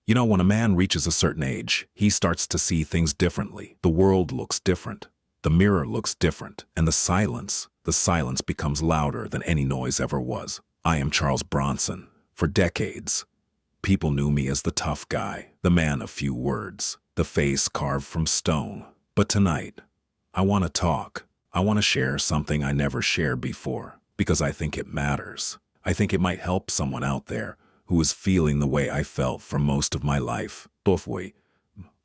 You know, when a man reaches a certain age, he starts to see things differently. The world looks different. The mirror looks different. And the silence becomes louder than any noise ever was. I am Charles Bronson. For decades, people knew me as the tough guy, the man of few words, the face carved from stone. But tonight, I want to talk. I want to share something I never shared before, because I think it matters. I think it might help someone out there who is feeling the way I felt for most of my life.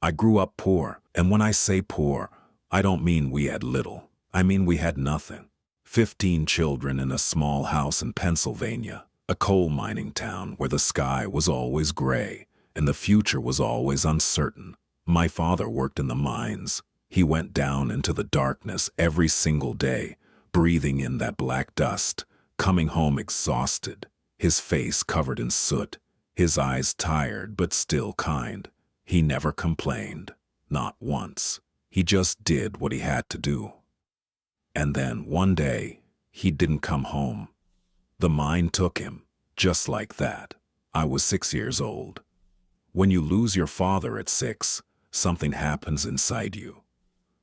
I grew up poor, and when I say poor, I don't mean we had little. I mean we had nothing. 15 children in a small house in Pennsylvania, a coal mining town where the sky was always gray and the future was always uncertain. My father worked in the mines. He went down into the darkness every single day, breathing in that black dust, coming home exhausted, his face covered in soot, his eyes tired but still kind. He never complained, not once. He just did what he had to do. And then one day, he didn't come home. The mine took him, just like that. I was 6 years old. When you lose your father at 6, something happens inside you.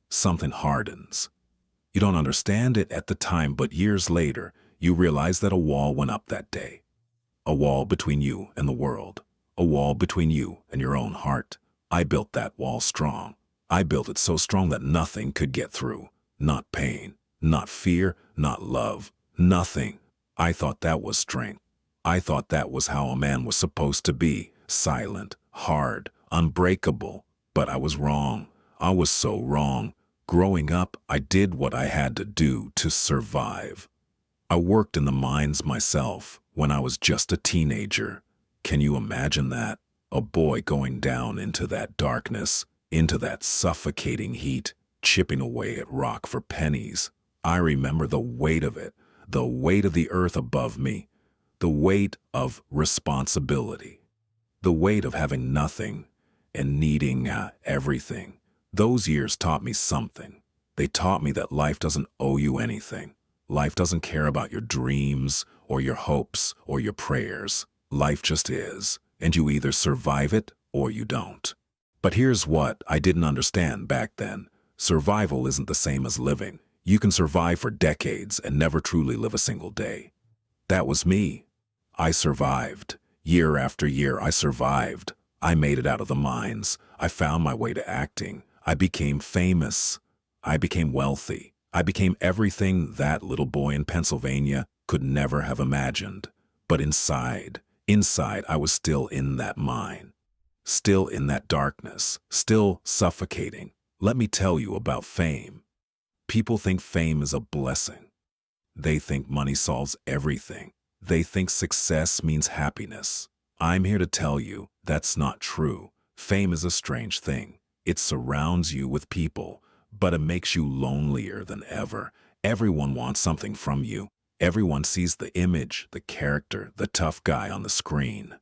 Something hardens. You don't understand it at the time, but years later, you realize that a wall went up that day. A wall between you and the world. A wall between you and your own heart. I built that wall strong. I built it so strong that nothing could get through. Not pain, not fear, not love, nothing. I thought that was strength. I thought that was how a man was supposed to be. Silent, hard, unbreakable. But I was wrong. I was so wrong. Growing up, I did what I had to do to survive. I worked in the mines myself when I was just a teenager. Can you imagine that? A boy going down into that darkness, into that suffocating heat, chipping away at rock for pennies. I remember the weight of it, the weight of the earth above me, the weight of responsibility, the weight of having nothing and needing everything. Those years taught me something. They taught me that life doesn't owe you anything. Life doesn't care about your dreams or your hopes or your prayers. Life just is, and you either survive it or you don't. But here's what I didn't understand back then. Survival isn't the same as living. You can survive for decades and never truly live a single day. That was me. I survived. Year after year, I survived. I made it out of the mines. I found my way to acting. I became famous. I became wealthy. I became everything that little boy in Pennsylvania could never have imagined. But inside, I was still in that mine. Still in that darkness. Still suffocating. Let me tell you about fame. People think fame is a blessing. They think money solves everything. They think success means happiness. I'm here to tell you that's not true. Fame is a strange thing. It surrounds you with people, but it makes you lonelier than ever. Everyone wants something from you. Everyone sees the image, the character, the tough guy on the screen.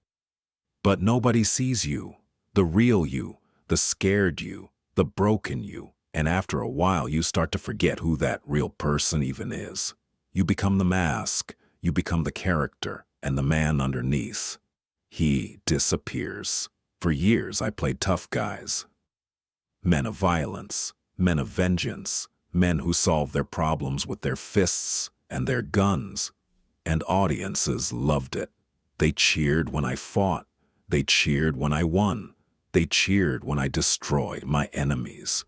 But nobody sees you, the real you, the scared you, the broken you. And after a while, you start to forget who that real person even is. You become the mask, you become the character, and the man underneath, he disappears. For years, I played tough guys. Men of violence, men of vengeance, men who solve their problems with their fists and their guns. And audiences loved it. They cheered when I fought. They cheered when I won. They cheered when I destroyed my enemies.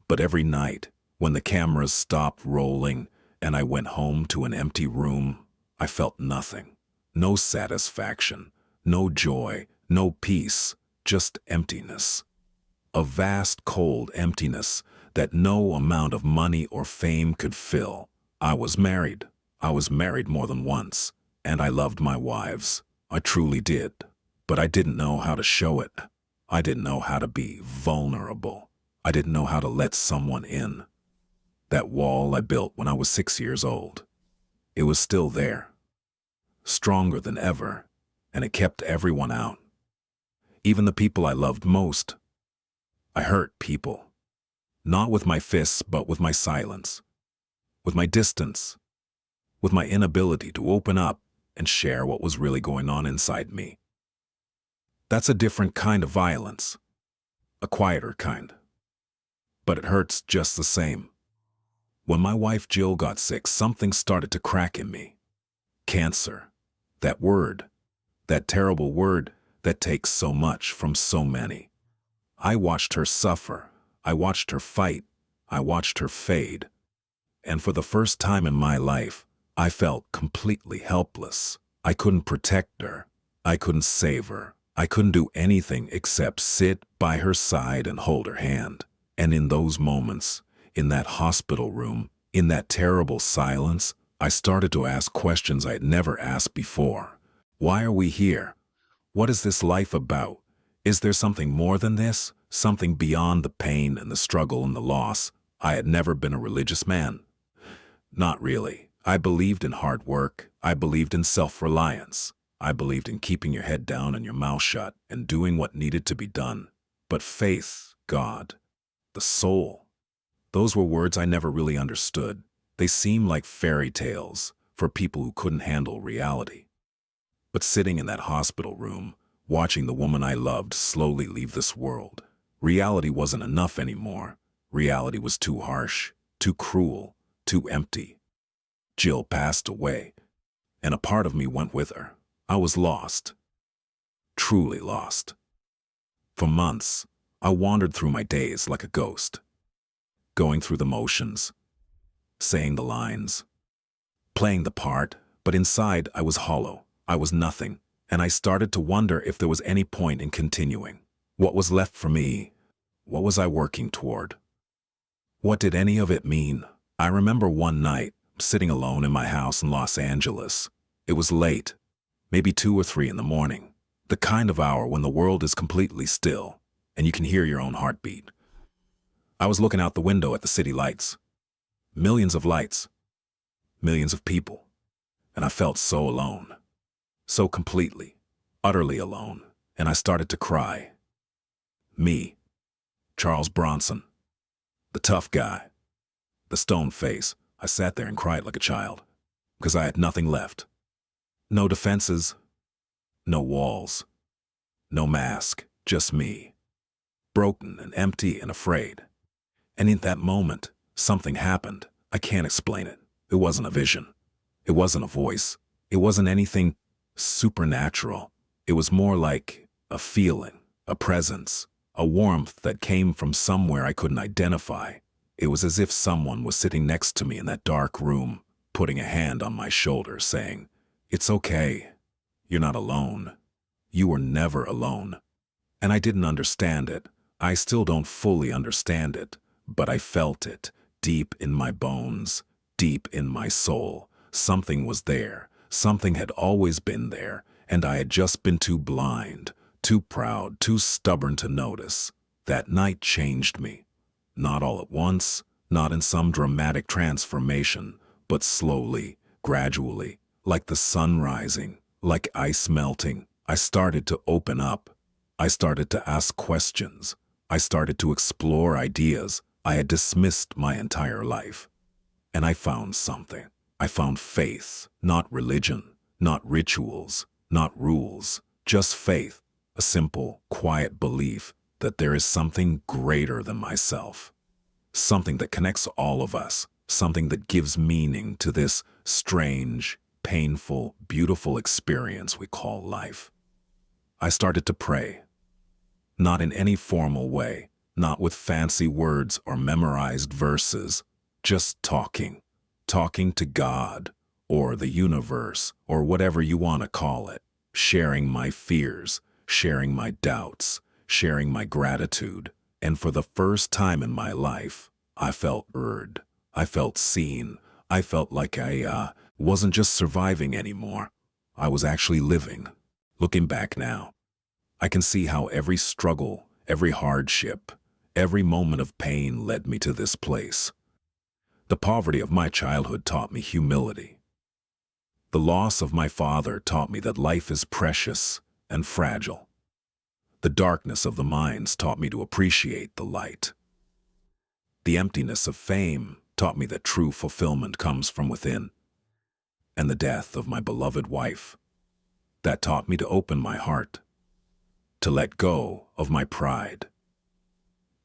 But every night, when the cameras stopped rolling and I went home to an empty room, I felt nothing. No satisfaction, no joy, no peace, just emptiness. A vast, cold emptiness that no amount of money or fame could fill. I was married. I was married more than once, and I loved my wives. I truly did. But I didn't know how to show it. I didn't know how to be vulnerable. I didn't know how to let someone in. That wall I built when I was 6 years old. It was still there. Stronger than ever, and it kept everyone out. Even the people I loved most. I hurt people. Not with my fists, but with my silence. With my distance. With my inability to open up and share what was really going on inside me. That's a different kind of violence, a quieter kind. But it hurts just the same. When my wife Jill got sick, something started to crack in me. Cancer. That word. That terrible word that takes so much from so many. I watched her suffer. I watched her fight. I watched her fade. And for the first time in my life, I felt completely helpless. I couldn't protect her. I couldn't save her. I couldn't do anything except sit by her side and hold her hand. And in those moments, in that hospital room, in that terrible silence, I started to ask questions I'd never asked before. Why are we here? What is this life about? Is there something more than this? Something beyond the pain and the struggle and the loss? I had never been a religious man. Not really. I believed in hard work. I believed in self-reliance. I believed in keeping your head down and your mouth shut and doing what needed to be done. But faith, God, the soul, those were words I never really understood. They seemed like fairy tales for people who couldn't handle reality. But sitting in that hospital room, watching the woman I loved slowly leave this world, reality wasn't enough anymore. Reality was too harsh, too cruel, too empty. Jill passed away, and a part of me went with her. I was lost, truly lost. For months, I wandered through my days like a ghost, going through the motions, saying the lines, playing the part, but inside I was hollow. I was nothing, and I started to wonder if there was any point in continuing. What was left for me? What was I working toward? What did any of it mean? I remember one night, sitting alone in my house in Los Angeles. It was late, maybe 2 or 3 in the morning, the kind of hour when the world is completely still and you can hear your own heartbeat. I was looking out the window at the city lights. Millions of lights, millions of people, and I felt so alone, so completely, utterly alone, and I started to cry. Me, Charles Bronson, the tough guy, the stone face. I sat there and cried like a child, because I had nothing left. No defenses, no walls, no mask, just me, broken and empty and afraid. And in that moment, something happened. I can't explain it. It wasn't a vision. It wasn't a voice. It wasn't anything supernatural. It was more like a feeling, a presence, a warmth that came from somewhere I couldn't identify. It was as if someone was sitting next to me in that dark room, putting a hand on my shoulder, saying, "It's okay. You're not alone. You were never alone." And I didn't understand it. I still don't fully understand it, but I felt it deep in my bones, deep in my soul. Something was there. Something had always been there, and I had just been too blind, too proud, too stubborn to notice. That night changed me. Not all at once, not in some dramatic transformation, but slowly, gradually, like the sun rising, like ice melting. I started to open up. I started to ask questions. I started to explore ideas I had dismissed my entire life. And I found something. I found faith, not religion, not rituals, not rules, just faith, a simple, quiet belief that there is something greater than myself, something that connects all of us, something that gives meaning to this strange, painful, beautiful experience we call life. I started to pray, not in any formal way, not with fancy words or memorized verses, just talking to God or the universe or whatever you want to call it, sharing my fears, sharing my doubts, sharing my gratitude. And for the first time in my life, I felt heard. I felt seen. I felt like I wasn't just surviving anymore. I was actually living. Looking back now, I can see how every struggle, every hardship, every moment of pain led me to this place. The poverty of my childhood taught me humility. The loss of my father taught me that life is precious and fragile. The darkness of the mines taught me to appreciate the light. The emptiness of fame taught me that true fulfillment comes from within. And the death of my beloved wife, that taught me to open my heart, to let go of my pride,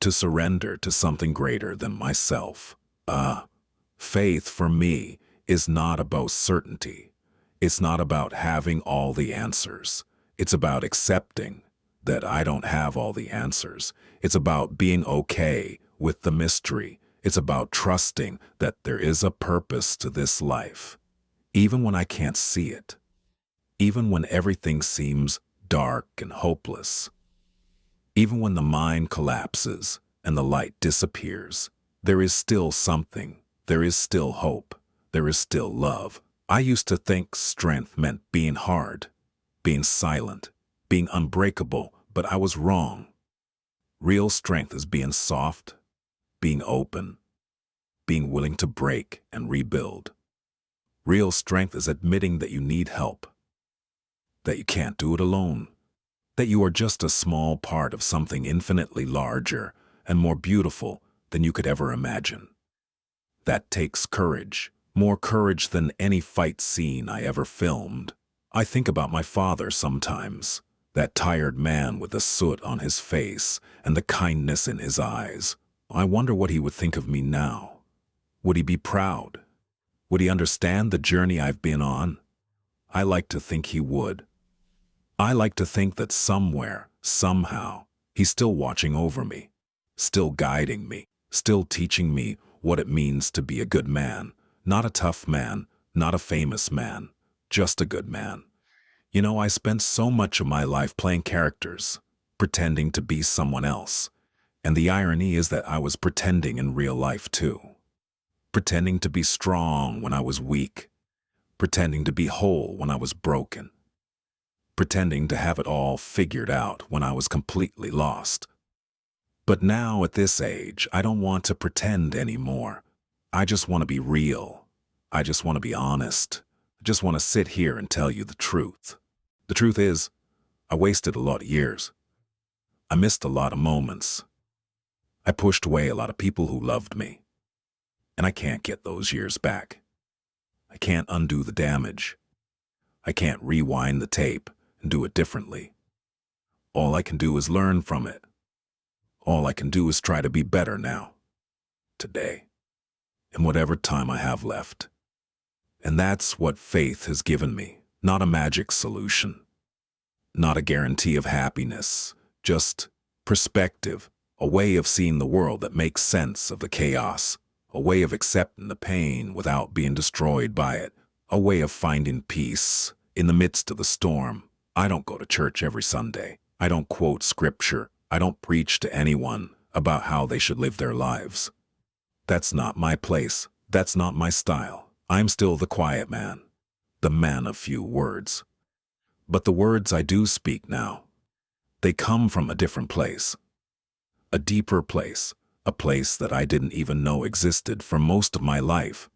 to surrender to something greater than myself. Faith for me is not about certainty. It's not about having all the answers. It's about accepting that I don't have all the answers. It's about being okay with the mystery. It's about trusting that there is a purpose to this life, even when I can't see it, even when everything seems dark and hopeless, even when the mind collapses and the light disappears. There is still something. There is still hope. There is still love. I used to think strength meant being hard, being silent, being unbreakable, but I was wrong. Real strength is being soft, being open, being willing to break and rebuild. Real strength is admitting that you need help, that you can't do it alone, that you are just a small part of something infinitely larger and more beautiful than you could ever imagine. That takes courage, more courage than any fight scene I ever filmed. I think about my father sometimes, that tired man with the soot on his face and the kindness in his eyes. I wonder what he would think of me now. Would he be proud? Would he understand the journey I've been on? I like to think he would. I like to think that somewhere, somehow, he's still watching over me, still guiding me, still teaching me what it means to be a good man. Not a tough man, not a famous man, just a good man. You know, I spent so much of my life playing characters, pretending to be someone else. And the irony is that I was pretending in real life too. Pretending to be strong when I was weak. Pretending to be whole when I was broken. Pretending to have it all figured out when I was completely lost. But now at this age, I don't want to pretend anymore. I just want to be real. I just want to be honest. I just want to sit here and tell you the truth. The truth is, I wasted a lot of years. I missed a lot of moments. I pushed away a lot of people who loved me. And I can't get those years back. I can't undo the damage. I can't rewind the tape and do it differently. All I can do is learn from it. All I can do is try to be better now, today, in whatever time I have left. And that's what faith has given me, not a magic solution, not a guarantee of happiness, just perspective, a way of seeing the world that makes sense of the chaos, a way of accepting the pain without being destroyed by it, a way of finding peace in the midst of the storm. I don't go to church every Sunday. I don't quote scripture. I don't preach to anyone about how they should live their lives. That's not my place. That's not my style. I'm still the quiet man, the man of few words. But the words I do speak now, they come from a different place, a deeper place, a place that I didn't even know existed for most of my life.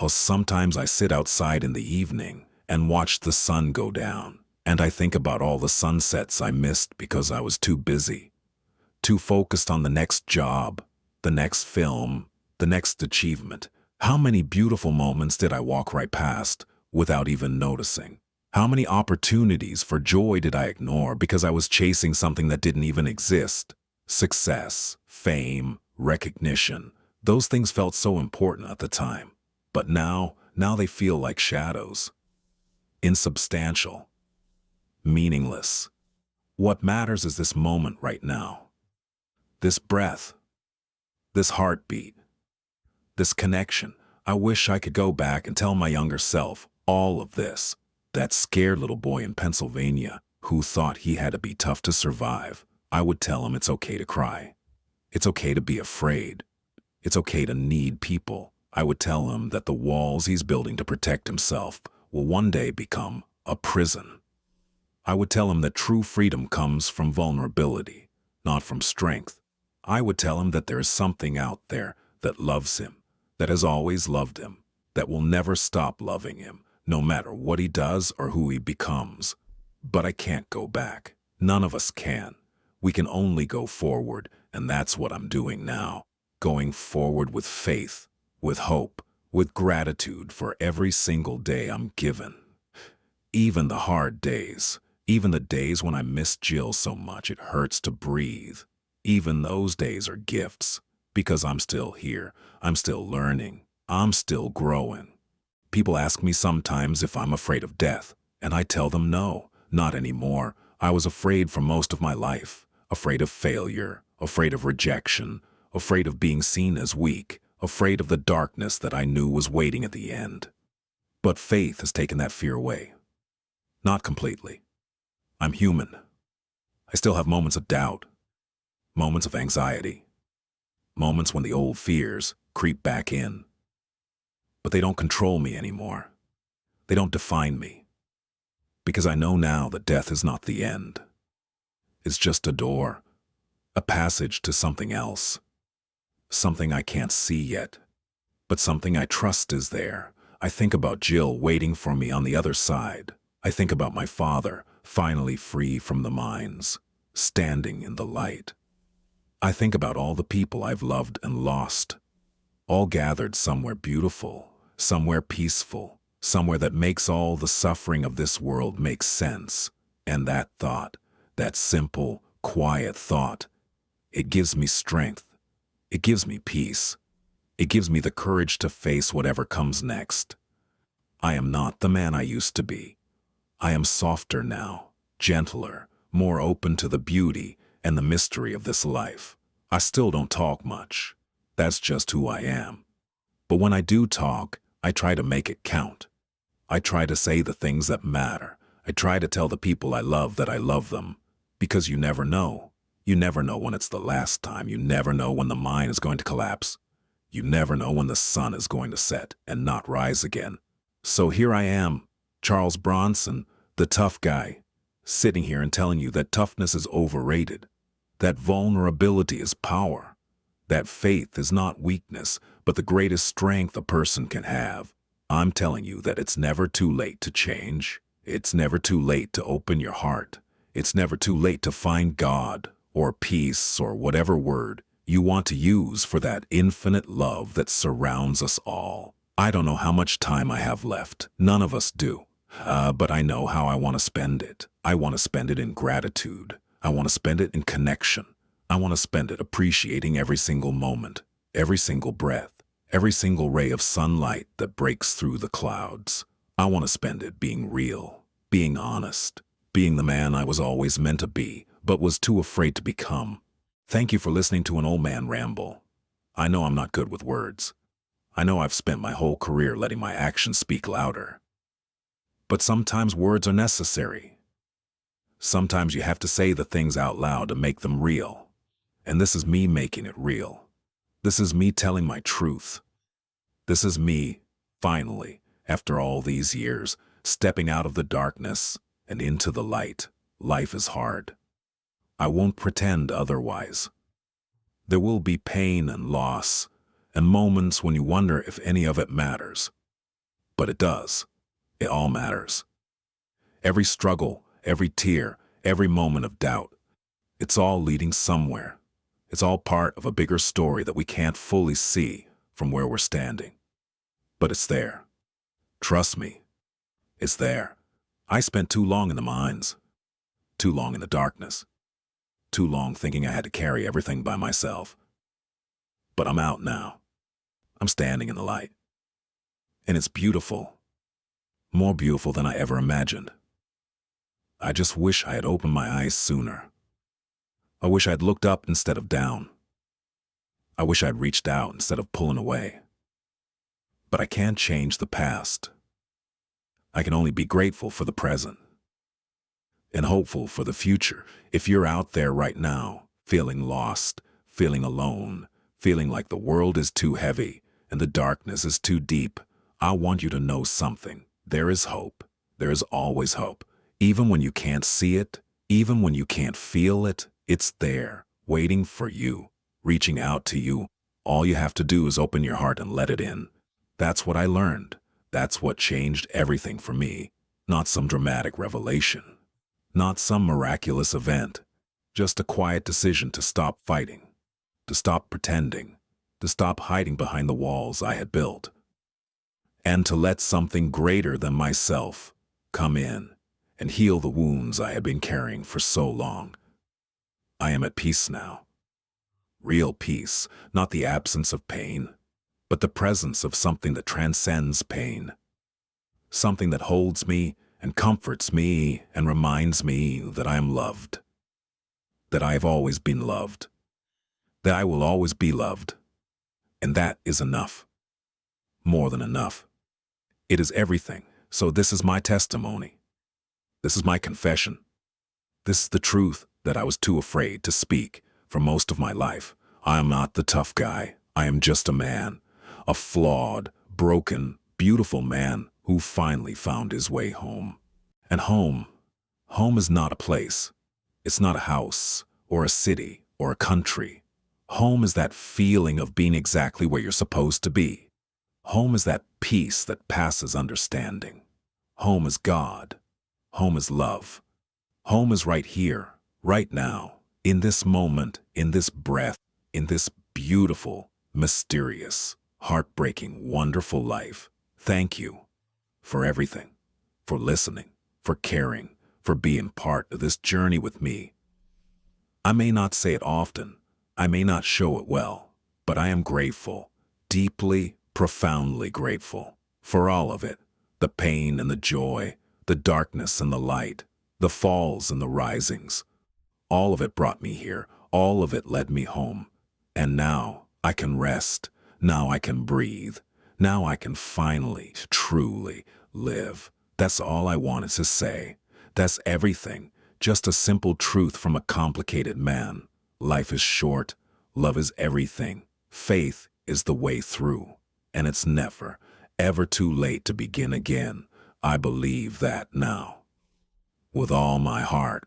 Oh, sometimes I sit outside in the evening and watch the sun go down. And I think about all the sunsets I missed because I was too busy, too focused on the next job, the next film, the next achievement. How many beautiful moments did I walk right past without even noticing? How many opportunities for joy did I ignore because I was chasing something that didn't even exist? Success, fame, recognition. Those things felt so important at the time. But now they feel like shadows. Insubstantial. Meaningless. What matters is this moment right now. This breath. This heartbeat. This connection. I wish I could go back and tell my younger self all of this. That scared little boy in Pennsylvania who thought he had to be tough to survive. I would tell him it's okay to cry. It's okay to be afraid. It's okay to need people. I would tell him that the walls he's building to protect himself will one day become a prison. I would tell him that true freedom comes from vulnerability, not from strength. I would tell him that there is something out there that loves him, that has always loved him, that will never stop loving him, no matter what he does or who he becomes. But I can't go back. None of us can. We can only go forward, and that's what I'm doing now. Going forward with faith, with hope, with gratitude for every single day I'm given. Even the hard days. Even the days when I miss Jill so much it hurts to breathe. Even those days are gifts, because I'm still here, I'm still learning, I'm still growing. People ask me sometimes if I'm afraid of death, and I tell them no, not anymore. I was afraid for most of my life, afraid of failure, afraid of rejection, afraid of being seen as weak, afraid of the darkness that I knew was waiting at the end. But faith has taken that fear away. Not completely. I'm human. I still have moments of doubt, moments of anxiety, moments when the old fears creep back in. But they don't control me anymore. They don't define me. Because I know now that death is not the end. It's just a door, a passage to something else. Something I can't see yet, but something I trust is there. I think about Jill waiting for me on the other side. I think about my father, finally free from the mines, standing in the light. I think about all the people I've loved and lost, all gathered somewhere beautiful, somewhere peaceful, somewhere that makes all the suffering of this world make sense. And that thought, that simple, quiet thought, it gives me strength. It gives me peace. It gives me the courage to face whatever comes next. I am not the man I used to be. I am softer now, gentler, more open to the beauty and the mystery of this life. I still don't talk much. That's just who I am. But when I do talk, I try to make it count. I try to say the things that matter. I try to tell the people I love that I love them. Because you never know. You never know when it's the last time. You never know when the mine is going to collapse. You never know when the sun is going to set and not rise again. So here I am, Charles Bronson, the tough guy, sitting here and telling you that toughness is overrated, that vulnerability is power, that faith is not weakness, but the greatest strength a person can have. I'm telling you that it's never too late to change. It's never too late to open your heart. It's never too late to find God or peace or whatever word you want to use for that infinite love that surrounds us all. I don't know how much time I have left. None of us do. But I know how I want to spend it. I want to spend it in gratitude. I want to spend it in connection. I want to spend it appreciating every single moment, every single breath, every single ray of sunlight that breaks through the clouds. I want to spend it being real, being honest, being the man I was always meant to be, but was too afraid to become. Thank you for listening to an old man ramble. I know I'm not good with words. I know I've spent my whole career letting my actions speak louder. But sometimes words are necessary. Sometimes you have to say the things out loud to make them real. And this is me making it real. This is me telling my truth. This is me, finally, after all these years, stepping out of the darkness and into the light. Life is hard. I won't pretend otherwise. There will be pain and loss, and moments when you wonder if any of it matters. But it does. It all matters. Every struggle, every tear, every moment of doubt, it's all leading somewhere. It's all part of a bigger story that we can't fully see from where we're standing. But it's there. Trust me, it's there. I spent too long in the mines, too long in the darkness, too long thinking I had to carry everything by myself. But I'm out now. I'm standing in the light. And it's beautiful. More beautiful than I ever imagined. I just wish I had opened my eyes sooner. I wish I'd looked up instead of down. I wish I'd reached out instead of pulling away. But I can't change the past. I can only be grateful for the present and hopeful for the future. If you're out there right now, feeling lost, feeling alone, feeling like the world is too heavy and the darkness is too deep, I want you to know something. There is hope. There is always hope. Even when you can't see it, even when you can't feel it, it's there, waiting for you, reaching out to you. All you have to do is open your heart and let it in. That's what I learned. That's what changed everything for me. Not some dramatic revelation. Not some miraculous event. Just a quiet decision to stop fighting, to stop pretending, to stop hiding behind the walls I had built, and to let something greater than myself come in and heal the wounds I had been carrying for so long. I am at peace now. Real peace, not the absence of pain, but the presence of something that transcends pain. Something that holds me and comforts me and reminds me that I am loved. That I have always been loved. That I will always be loved. And that is enough. More than enough. It is everything. So this is my testimony. This is my confession. This is the truth that I was too afraid to speak for most of my life. I am not the tough guy. I am just a man. A flawed, broken, beautiful man who finally found his way home. And home is not a place. It's not a house, or a city, or a country. Home is that feeling of being exactly where you're supposed to be. Home is that peace that passes understanding. Home is God. Home is love. Home is right here, right now, in this moment, in this breath, in this beautiful, mysterious, heartbreaking, wonderful life. Thank you for everything, for listening, for caring, for being part of this journey with me. I may not say it often, I may not show it well, but I am grateful, deeply, profoundly grateful for all of it. The pain and the joy, the darkness and the light, the falls and the risings. All of it brought me here, all of it led me home. And now I can rest, now I can breathe, now I can finally, truly live. That's all I wanted to say. That's everything. Just a simple truth from a complicated man. Life is short. Love is everything. Faith is the way through. And it's never, ever too late to begin again. I believe that now. With all my heart.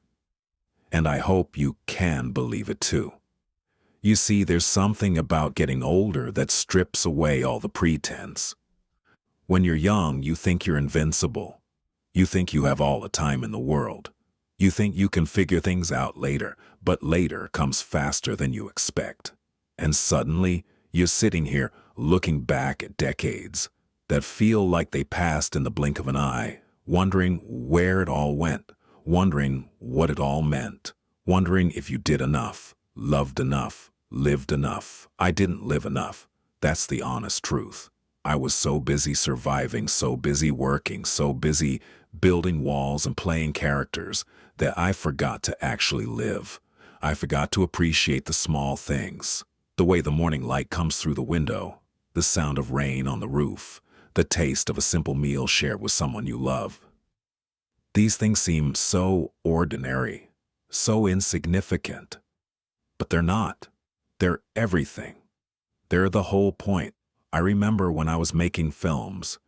And I hope you can believe it too. You see, there's something about getting older that strips away all the pretense. When you're young, you think you're invincible. You think you have all the time in the world. You think you can figure things out later, but later comes faster than you expect. And suddenly, you're sitting here looking back at decades that feel like they passed in the blink of an eye, wondering where it all went, wondering what it all meant, wondering if you did enough, loved enough, lived enough. I didn't live enough. That's the honest truth. I was so busy surviving, so busy working, so busy building walls and playing characters that I forgot to actually live. I forgot to appreciate the small things. The way the morning light comes through the window, the sound of rain on the roof, the taste of a simple meal shared with someone you love. These things seem so ordinary, so insignificant. But they're not. They're everything. They're the whole point. I remember when I was making films,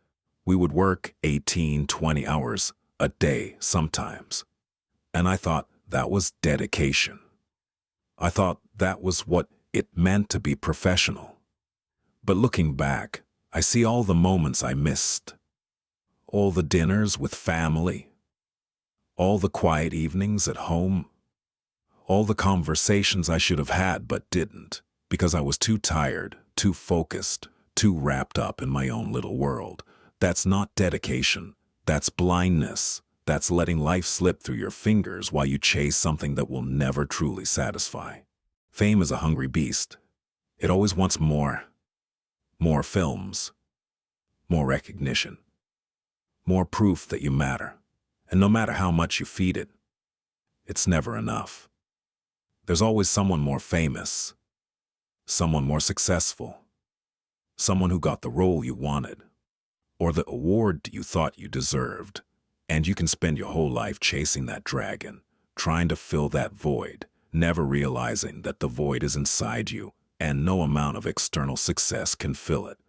we would work 18, 20 hours a day sometimes. And I thought that was dedication. I thought that was what it meant to be professional. But looking back, I see all the moments I missed. All the dinners with family. All the quiet evenings at home. All the conversations I should have had but didn't, because I was too tired, too focused, too wrapped up in my own little world. That's not dedication. That's blindness. That's letting life slip through your fingers while you chase something that will never truly satisfy. Fame is a hungry beast. It always wants more. More films. More recognition. More proof that you matter. And no matter how much you feed it, it's never enough. There's always someone more famous, someone more successful, someone who got the role you wanted, or the award you thought you deserved. And you can spend your whole life chasing that dragon, trying to fill that void, never realizing that the void is inside you, and no amount of external success can fill it.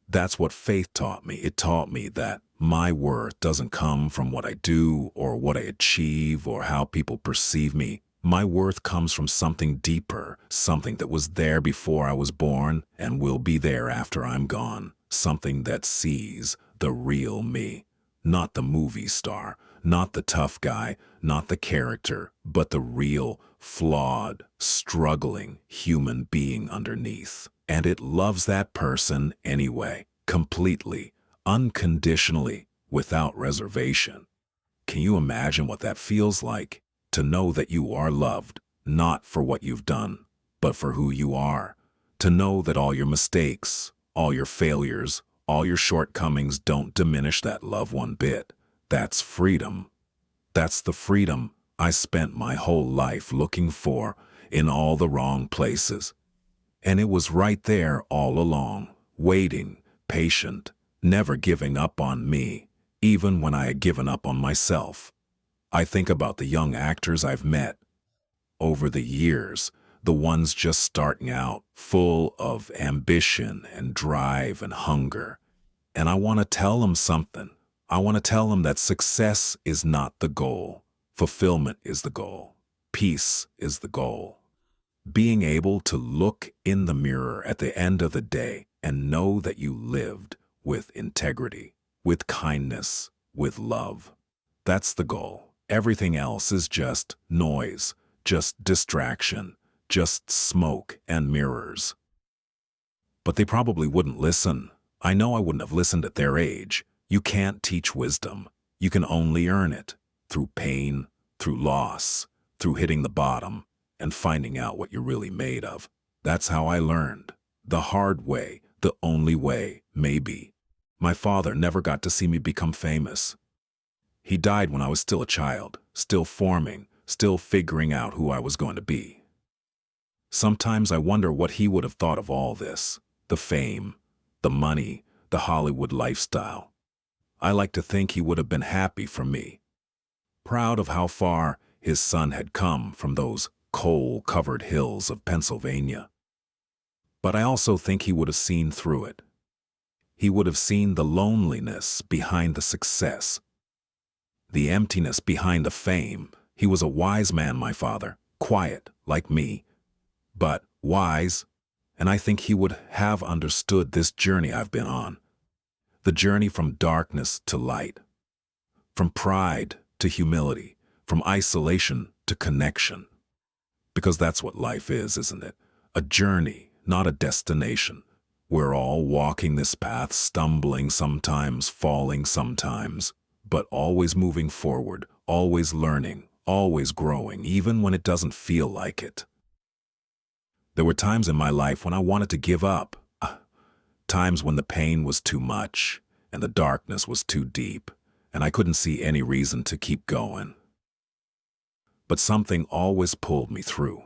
That's what faith taught me. It taught me that my worth doesn't come from what I do or what I achieve or how people perceive me. My worth comes from something deeper, something that was there before I was born and will be there after I'm gone, something that sees the real me, not the movie star, not the tough guy, not the character, but the real, flawed, struggling human being underneath. And it loves that person anyway, completely, unconditionally, without reservation. Can you imagine what that feels like? To know that you are loved, not for what you've done, but for who you are. To know that all your mistakes, all your failures, all your shortcomings don't diminish that love one bit. That's freedom. That's the freedom I spent my whole life looking for in all the wrong places. And it was right there all along, waiting, patient, never giving up on me, even when I had given up on myself. I think about the young actors I've met over the years, the ones just starting out, full of ambition and drive and hunger. And I want to tell them something. I want to tell them that success is not the goal. Fulfillment is the goal. Peace is the goal. Being able to look in the mirror at the end of the day and know that you lived with integrity, with kindness, with love. That's the goal. Everything else is just noise, just distraction, just smoke and mirrors. But they probably wouldn't listen. I know I wouldn't have listened at their age. You can't teach wisdom. You can only earn it through pain, through loss, through hitting the bottom and finding out what you're really made of. That's how I learned. The hard way, the only way, maybe. My father never got to see me become famous. He died when I was still a child, still forming, still figuring out who I was going to be. Sometimes I wonder what he would have thought of all this, the fame, the money, the Hollywood lifestyle. I like to think he would have been happy for me, proud of how far his son had come from those coal-covered hills of Pennsylvania. But I also think he would have seen through it. He would have seen the loneliness behind the success, the emptiness behind the fame. He was a wise man, my father, quiet, like me, but wise, and I think he would have understood this journey I've been on. The journey from darkness to light, from pride to humility, from isolation to connection. Because that's what life is, isn't it? A journey, not a destination. We're all walking this path, stumbling sometimes, falling sometimes, but always moving forward, always learning, always growing, even when it doesn't feel like it. There were times in my life when I wanted to give up. Times when the pain was too much and the darkness was too deep, and I couldn't see any reason to keep going. But something always pulled me through.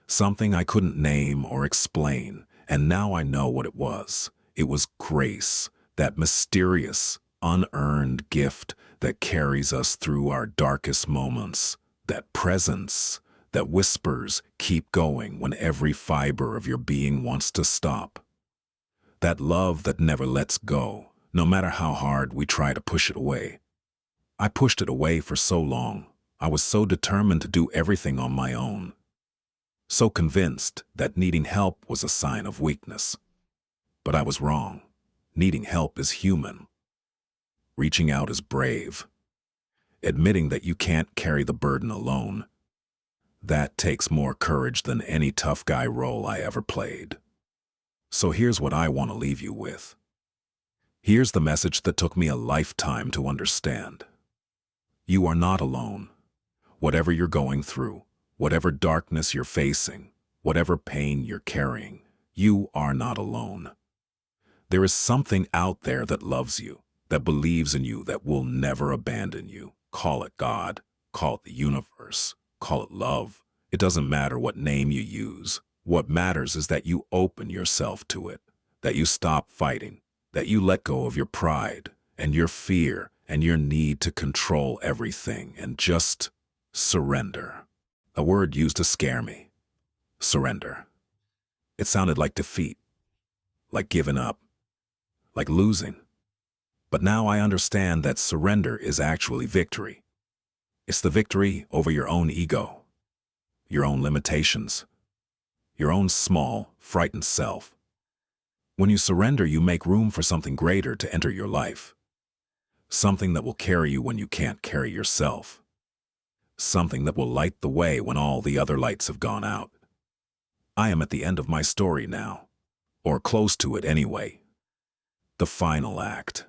Something I couldn't name or explain, and now I know what it was. It was grace, that mysterious, unearned gift that carries us through our darkest moments, that presence that whispers, keep going when every fiber of your being wants to stop. That love that never lets go, no matter how hard we try to push it away. I pushed it away for so long. I was so determined to do everything on my own. So convinced that needing help was a sign of weakness. But I was wrong. Needing help is human. Reaching out is brave. Admitting that you can't carry the burden alone. That takes more courage than any tough guy role I ever played. So here's what I want to leave you with. Here's the message that took me a lifetime to understand. You are not alone. Whatever you're going through, whatever darkness you're facing, whatever pain you're carrying, you are not alone. There is something out there that loves you, that believes in you, that will never abandon you. Call it God, call it the universe, call it love. It doesn't matter what name you use. What matters is that you open yourself to it, that you stop fighting, that you let go of your pride and your fear and your need to control everything and just surrender. A word used to scare me. Surrender. It sounded like defeat, like giving up, like losing. But now I understand that surrender is actually victory. It's the victory over your own ego, your own limitations, your own small, frightened self. When you surrender, you make room for something greater to enter your life. Something that will carry you when you can't carry yourself. Something that will light the way when all the other lights have gone out. I am at the end of my story now, or close to it anyway. The final act.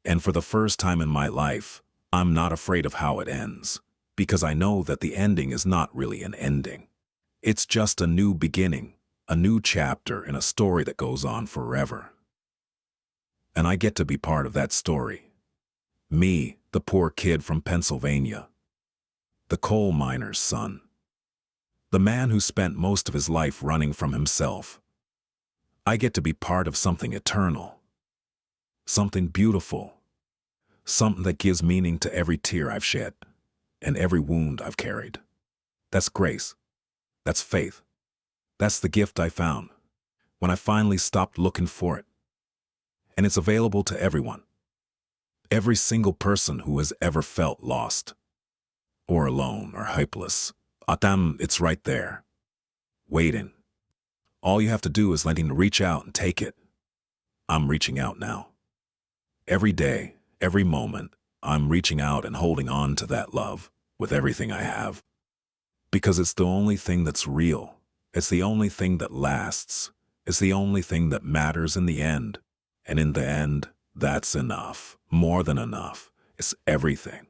And for the first time in my life, I'm not afraid of how it ends, because I know that the ending is not really an ending. It's just a new beginning, a new chapter in a story that goes on forever. And I get to be part of that story. Me, the poor kid from Pennsylvania. The coal miner's son. The man who spent most of his life running from himself. I get to be part of something eternal. Something beautiful. Something that gives meaning to every tear I've shed and every wound I've carried. That's grace. That's faith. That's the gift I found when I finally stopped looking for it. And it's available to everyone. Every single person who has ever felt lost, or alone, or helpless. It's right there, waiting. All you have to do is let him reach out and take it. I'm reaching out now. Every day, every moment, I'm reaching out and holding on to that love with everything I have. Because it's the only thing that's real. It's the only thing that lasts. It's the only thing that matters in the end. And in the end, that's enough. More than enough. It's everything.